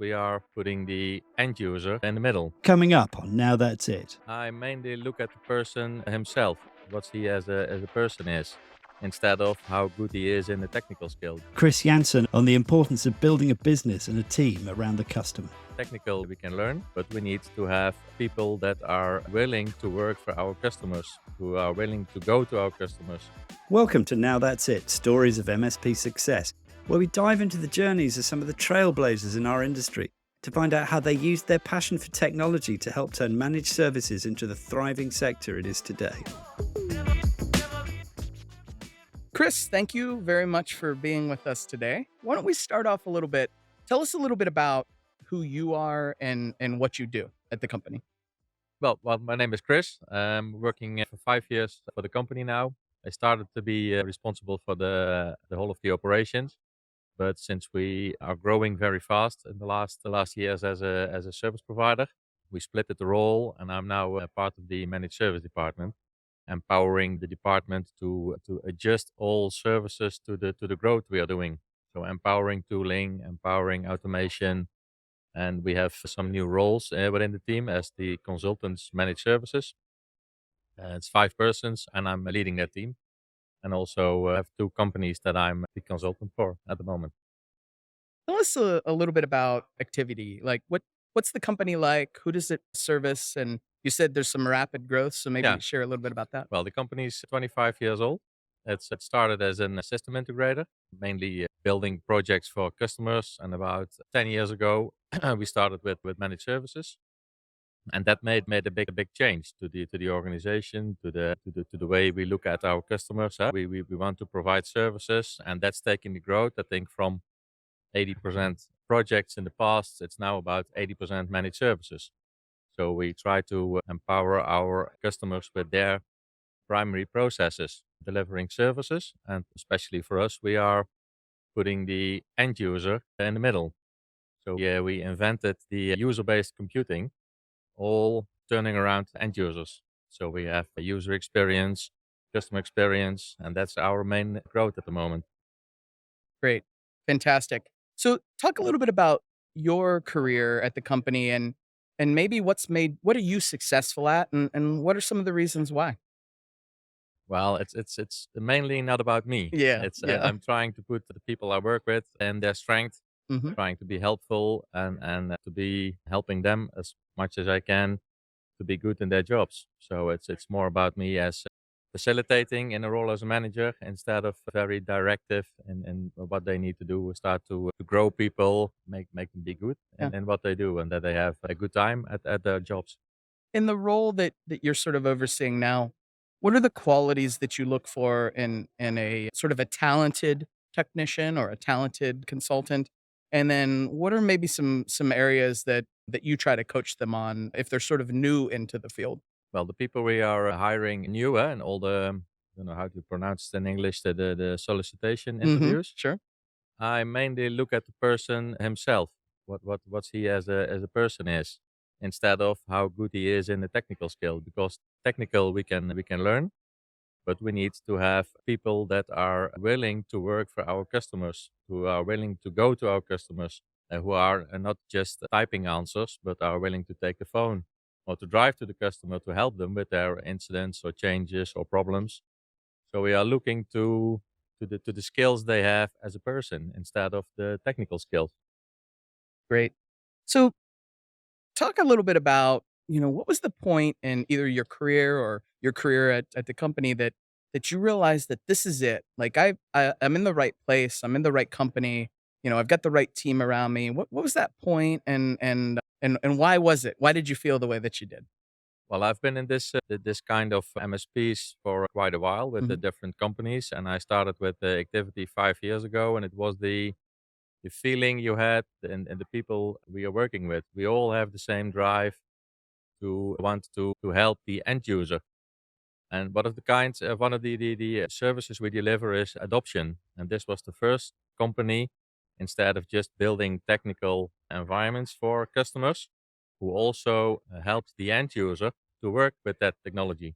we are putting the end user in the middle. Coming up on Now That's It. I mainly look at the person himself, what he as a person is, instead of how good he is in the technical skill. Chris Janssen on the importance of building a business and a team around the customer. Technical we can learn, but we need to have people that are willing to work for our customers, who are willing to go to our customers. Welcome to Now That's It, Stories of MSP Success, where we dive into the journeys of some of the trailblazers in our industry to find out how they used their passion for technology to help turn managed services into the thriving sector it is today. Chris, thank you very much for being with us today. Why don't we start off a little bit? Tell us a little bit about who you are and what you do at the company. Well, my name is Chris. I'm working for 5 years for the company now. I started to be responsible for the whole of the operations. But since we are growing very fast in the last years as a service provider, we split the role, and I'm now a part of the managed service department, empowering the department to adjust all services to the growth we are doing. So empowering tooling, empowering automation, and we have some new roles within the team as the consultants managed services. It's 5 persons, and I'm leading that team. And also have 2 companies that I'm the consultant for at the moment. Tell us a little bit about Activity. Like what's the company like? Who does it service? And you said there's some rapid growth, so maybe Yeah. share a little bit about that. Well, the company's 25 years old. It started as a system integrator, mainly building projects for customers. And about 10 years ago, we started with managed services. And that made a big change to the organization, to the way we look at our customers. We want to provide services, and that's taking the growth. I think from 80% projects in the past, it's now about 80% managed services. So we try to empower our customers with their primary processes, delivering services. And especially for us, we are putting the end user in the middle. So yeah, we invented the user-based computing, all turning around end users. So we have a user experience, customer experience, and that's our main growth at the moment. Great. Fantastic. So talk a little bit about your career at the company and maybe what are you successful at and what are some of the reasons why? Well, it's mainly not about me. Yeah. It's Yeah. I'm trying to put the people I work with and their strength, Mhm. trying to be helpful and to be helping them as much as I can to be good in their jobs. So it's more about me as facilitating in a role as a manager instead of very directive in what they need to do. We start to grow people, make them be good Yeah. in what they do, and that they have a good time at their jobs. In the role that you're sort of overseeing now, what are the qualities that you look for in a sort of a talented technician or a talented consultant? And then what are maybe some areas that you try to coach them on if they're sort of new into the field? Well, the people we are hiring new and all the I don't know how to pronounce it in English, the solicitation Mhm. interviews. Sure. I mainly look at the person himself, what's he as a person is, instead of how good he is in the technical skill. Because technical we can learn, but we need to have people that are willing to work for our customers, who are willing to go to our customers, and who are not just typing answers, but are willing to take the phone or to drive to the customer to help them with their incidents or changes or problems. So we are looking to the skills they have as a person instead of the technical skills. Great. So talk a little bit about, what was the point in either your career or your career at the company that you realized that this is it? Like I'm in the right place, I'm in the right company, I've got the right team around me. What was that point and why was it? Why did you feel the way that you did? Well, I've been in this kind of MSPs for quite a while with the Mhm. different companies, and I started with the Activity 5 years ago, and it was the feeling you had and the people we are working with. We all have the same drive to want to help the end user. And one of the services we deliver is adoption. And this was the first company, instead of just building technical environments for customers, who also helped the end user to work with that technology.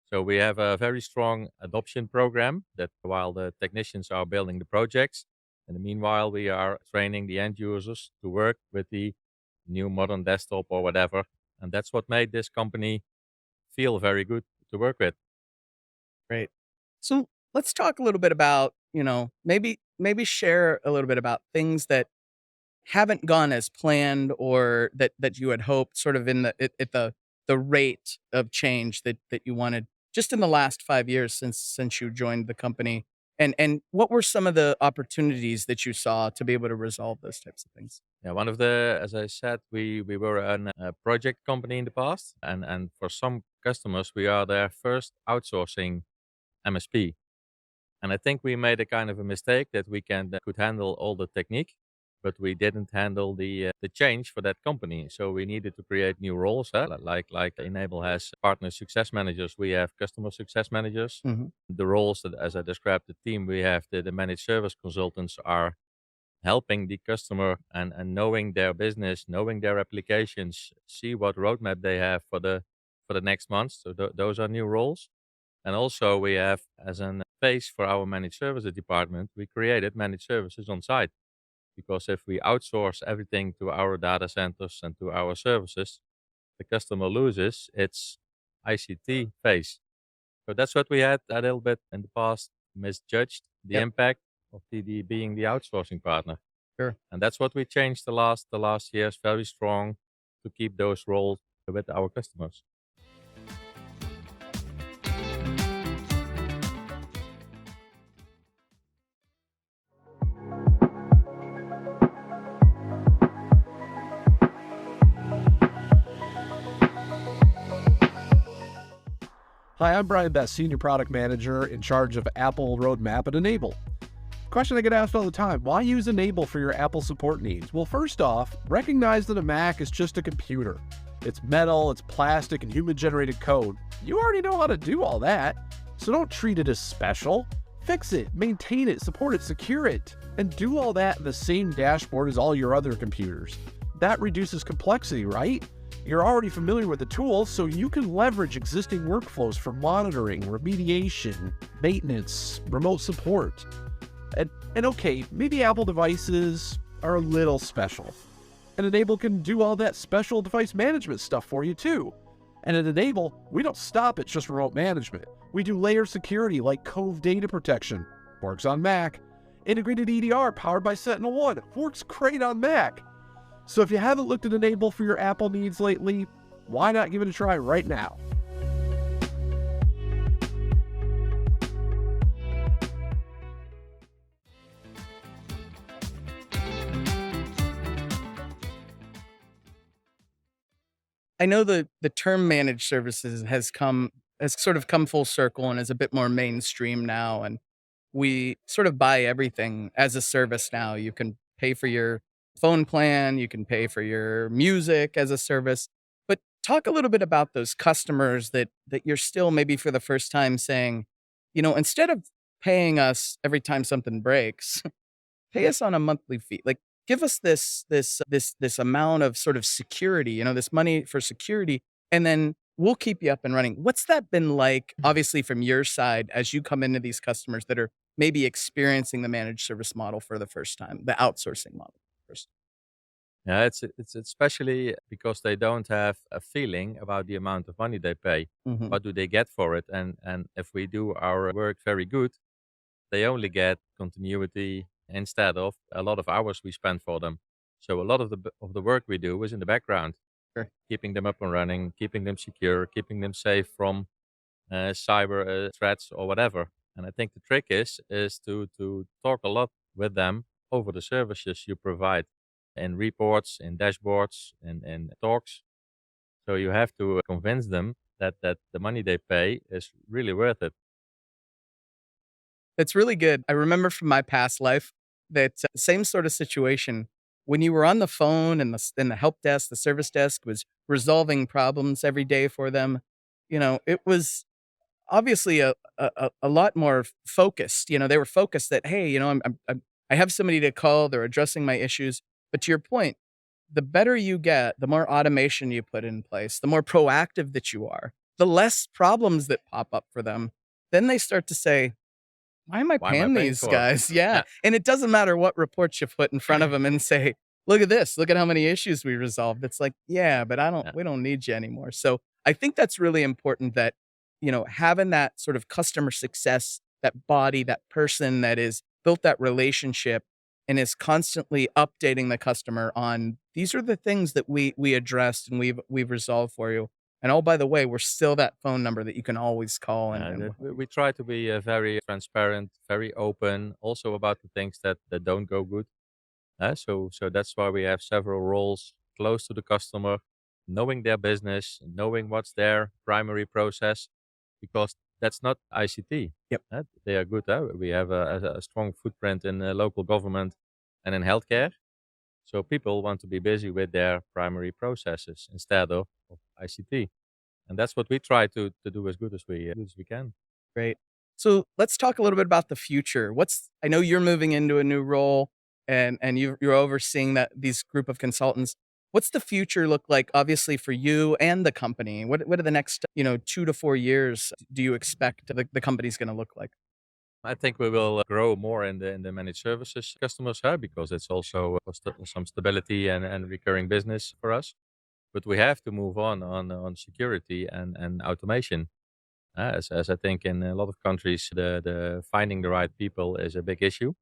So we have a very strong adoption program that while the technicians are building the projects, In the meanwhile, we are training the end users to work with the new modern desktop or whatever. And that's what made this company feel very good to work with. Great. So let's talk a little bit about, maybe share a little bit about things that haven't gone as planned or that you had hoped sort of in at the rate of change that you wanted just in the last 5 years since you joined the company. And what were some of the opportunities that you saw to be able to resolve those types of things? Yeah, one of the, as I said, we were a project company in the past, and for some customers, we are their first outsourcing MSP. And I think we made a kind of a mistake that we could handle all the technique, but we didn't handle the change for that company. So we needed to create new roles, like Enable has partner success managers. We have customer success managers. Hmm. The roles that, as I described, the team we have the managed service consultants are helping the customer and knowing their business, knowing their applications, see what roadmap they have for the next month. So those are new roles. And also we have, as a face for our managed services department, we created managed services on site. Because if we outsource everything to our data centers and to our services, the customer loses its ICT phase. So that's what we had a little bit in the past misjudged the Yep. impact of the being the outsourcing partner. Sure. And that's what we changed the last years very strong to keep those roles with our customers. Hi, I'm Brian Best, Senior Product Manager in charge of Apple Roadmap at Enable. Question I get asked all the time, why use Enable for your Apple support needs? Well, first off, recognize that a Mac is just a computer. It's metal, it's plastic, and human-generated code. You already know how to do all that, so don't treat it as special. Fix it, maintain it, support it, secure it, and do all that in the same dashboard as all your other computers. That reduces complexity, right? You're already familiar with the tools, so you can leverage existing workflows for monitoring, remediation, maintenance, remote support. And okay, maybe Apple devices are a little special. And Enable can do all that special device management stuff for you too. And at Enable, we don't stop at just remote management. We do layer security like Cove data protection, works on Mac. Integrated EDR powered by SentinelOne, works great on Mac. So if you haven't looked at Enable for your Apple needs lately, why not give it a try right now? I know the term managed services has sort of come full circle and is a bit more mainstream now. And we sort of buy everything as a service now. You can pay for your phone plan, you can pay for your music as a service. But talk a little bit about those customers that you're still maybe for the first time saying, instead of paying us every time something breaks, pay us on a monthly fee. Like, give us this amount of sort of security, this money for security, and then we'll keep you up and running. What's that been like, obviously, from your side as you come into these customers that are maybe experiencing the managed service model for the first time, the outsourcing model first? Yeah, it's especially because they don't have a feeling about the amount of money they pay. Hmm. What do they get for it? And if we do our work very good, they only get continuity instead of a lot of hours we spend for them. So a lot of the work we do is in the background, Sure. keeping them up and running, keeping them secure, keeping them safe from cyber threats or whatever. And I think the trick is to talk a lot with them over the services you provide in reports, in dashboards, in talks. So you have to convince them that the money they pay is really worth it. It's really good. I remember from my past life that same sort of situation when you were on the phone and the help desk, the service desk was resolving problems every day for them. It was obviously a lot more focused. They were focused that, hey, I have somebody to call. They're addressing my issues. But to your point, the better you get, the more automation you put in place, the more proactive that you are, the less problems that pop up for them. Then they start to say, why am I Why am I paying paying these for? guys? Yeah. Yeah, And it doesn't matter what reports you put in front of them and say, look at this, look at how many issues we resolved. It's like, yeah, but yeah, we don't need you anymore. So I think that's really important that, having that sort of customer success, that body, that person that is built that relationship and is constantly updating the customer on these are the things that we addressed and we've resolved for you. And oh, by the way, we're still that phone number that you can always call and we try to be very transparent, very open, also about the things that don't go good. So that's why we have several roles close to the customer, knowing their business, knowing what's their primary process, because that's not ICT. Yep. They are good. We have a strong footprint in local government and in healthcare. So people want to be busy with their primary processes instead of ICT. And that's what we try to do as good as we can. great. So let's talk a little bit about the future. I know you're moving into a new role and you're overseeing these group of consultants. What's the future look like, obviously, for you and the company? What are the next, 2 to 4 years do you expect the company's going to look like? I think we will grow more in the managed services customers, because it's also some stability and recurring business for us. But we have to move on security and automation. As I think in a lot of countries, the finding the right people is a big issue,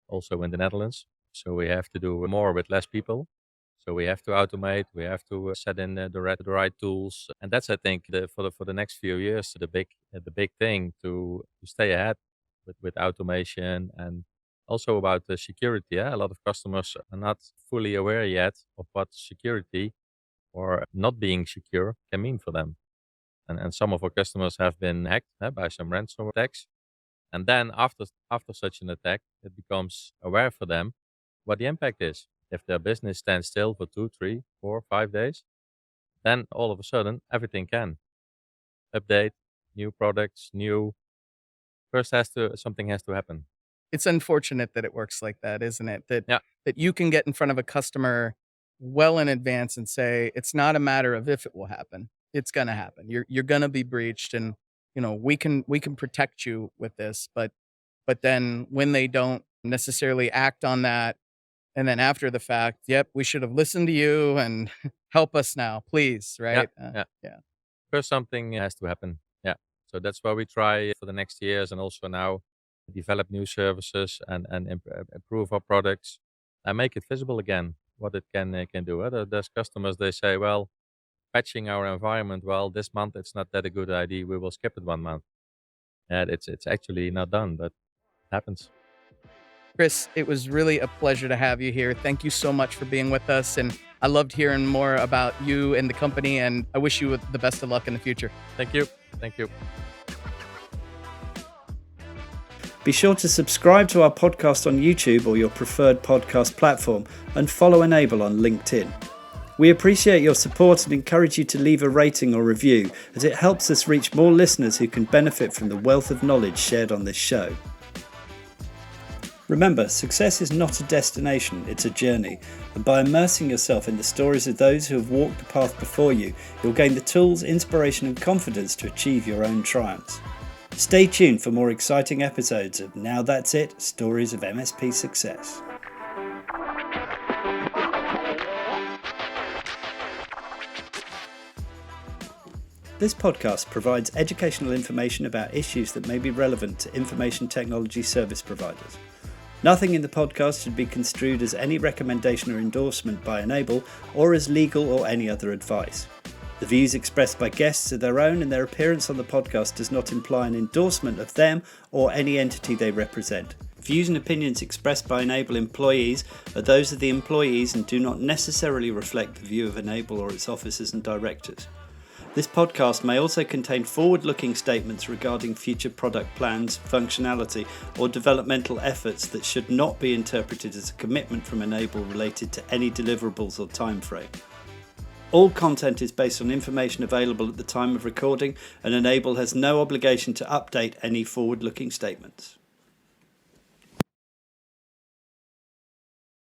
also in the Netherlands. So we have to do more with less people. So we have to automate. We have to set in the right tools, and that's, I think, for the next few years the big thing to stay ahead with automation, and also about the security. Yeah? A lot of customers are not fully aware yet of what security or not being secure can mean for them. And some of our customers have been hacked by some ransomware attacks. And then after such an attack, it becomes aware for them what the impact is. If their business stands still for 2, 3, 4, 5 days, then all of a sudden everything can update, new products, new. First something has to happen. It's unfortunate that it works like that, isn't it? That Yeah, that you can get in front of a customer well in advance and say, it's not a matter of if it will happen. It's gonna happen. You're gonna be breached and we can protect you with this, but then when they don't necessarily act on that, and then after the fact, yep, we should have listened to you and help us now, please, yeah, right? yeah. Yeah. First something has to happen. Yeah. So that's why we try for the next years, and also now develop new services and improve our products and make it visible again what it can do. There's customers, they say, well, patching our environment, well, this month it's not that a good idea. We will skip it 1 month. And it's actually not done, but it happens. Chris, it was really a pleasure to have you here. Thank you so much for being with us. And I loved hearing more about you and the company. And I wish you the best of luck in the future. Thank you. Thank you. Be sure to subscribe to our podcast on YouTube or your preferred podcast platform and follow Enable on LinkedIn. We appreciate your support and encourage you to leave a rating or review, as it helps us reach more listeners who can benefit from the wealth of knowledge shared on this show. Remember, success is not a destination, it's a journey, and by immersing yourself in the stories of those who have walked the path before you, you'll gain the tools, inspiration and confidence to achieve your own triumphs. Stay tuned for more exciting episodes of Now That's It, Stories of MSP Success. This podcast provides educational information about issues that may be relevant to information technology service providers. Nothing in the podcast should be construed as any recommendation or endorsement by Enable or as legal or any other advice. The views expressed by guests are their own, and their appearance on the podcast does not imply an endorsement of them or any entity they represent. Views and opinions expressed by Enable employees are those of the employees and do not necessarily reflect the view of Enable or its officers and directors. This podcast may also contain forward-looking statements regarding future product plans, functionality, or developmental efforts that should not be interpreted as a commitment from Enable related to any deliverables or timeframe. All content is based on information available at the time of recording, and Enable has no obligation to update any forward-looking statements.